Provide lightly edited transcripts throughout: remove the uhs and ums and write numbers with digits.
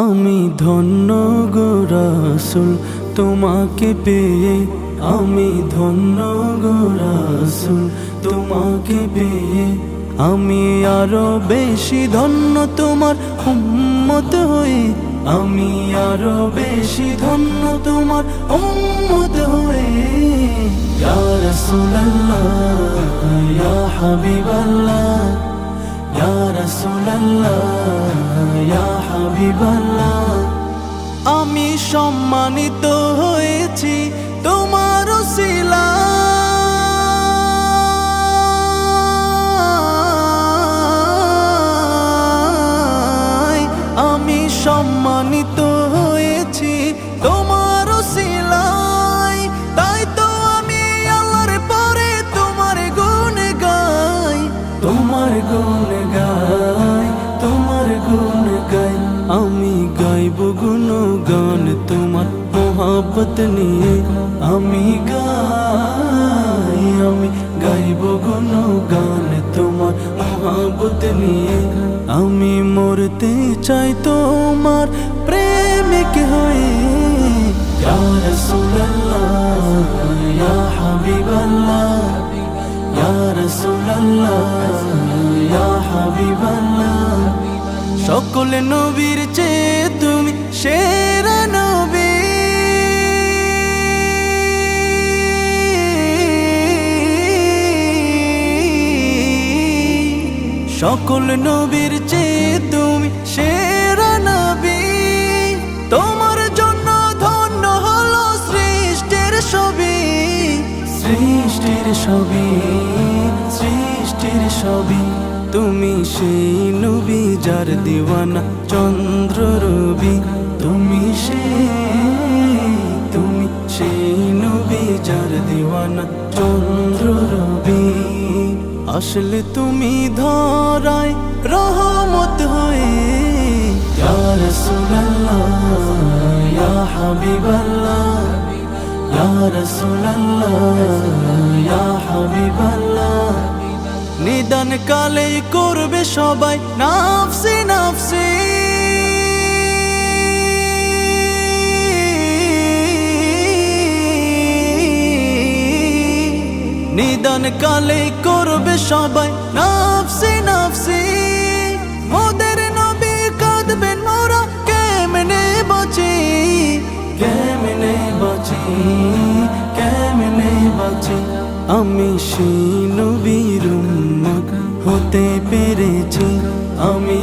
আমি ধন্য গো রাসূল তোমাকে পেয়ে, আমি ধন্য গো রাসূল তোমাকে পেয়ে। আমি আরো বেশি ধন্য তোমার উম্মত হয়ে, আমি আরো বেশি ধন্য তোমার উম্মত হয়ে। ইয়া রাসূলুল্লাহ ইয়া হাবিবাল্লাহ, ইয়া রাসূলুল্লাহ ইয়া হাবিবাল্লাহ। আমি সম্মানিত হয়েছি তোমার উসিলায়, আমি সম্মানিত হয়েছি তোমার উসিলায়। তাই তো আমি আল্লাহর পরে তোমার গুণ গাই, তোমার গুণ গাই, তোমার গুণ গাই। আমি গাইব গুণগান তোমার মোহাব্বত নিয়ে, আমি গাইব গুণগান তোমার মোহাব্বত নিয়ে। আমি মরতে চাই তোমার প্রেমিক হয়ে। ইয়া রাসূলুল্লাহ ইয়া হাবিবাল্লাহ, ইয়া রাসূলুল্লাহ ইয়া হাবিবাল্লাহ। সকল নবীর চেয়ে তুমি সেরা নবী, সকল নবীর চেয়ে তুমি সেরা নবী। তোমার জন্য ধন্য হলো সৃষ্টির ছবি, সৃষ্টির ছবি, সৃষ্টির ছবি। তুমি সেই নবী যার দিওয়ানা চন্দ্র রবি, তুমি সেই নবী যার দিওয়ানা চন্দ্র রবি। আসলে তুমি ধরায় রহমত হয়ে। ইয়া রাসূলুল্লাহ ইয়া হাবিবাল্লাহ, ইয়া রাসূলুল্লাহ ইয়া হাবিবাল্লাহ। নিদান কালে করবে সবাই নাফসি নাফসি, নিদান কালে করবে সবাই নাফসি নাফসি। মোদের নবী কাঁদবেন মোরা কেমনে বাঁচি, কেমনে বাঁচি, কেমনে বাঁচি। আমি সেই নবীর উম্মত হতে পেরেছি, আমি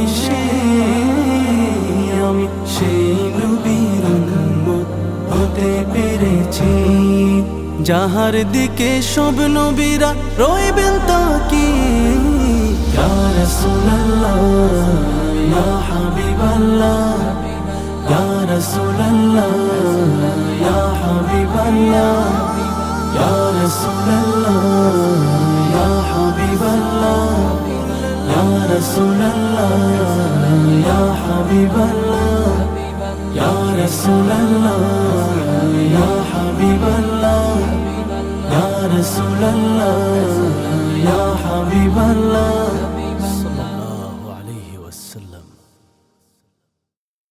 সেই নবীর উম্মত হতে পেরেছি। যাহার দিকে সব নবীরা রইবেন তাকিয়ে। ইয়া রাসূলুল্লাহ ইয়া হাবিবাল্লাহ, ইয়া রাসূলুল্লাহ ইয়া হাবিবাল্লাহ, ইয়া রাসূলুল্লাহ।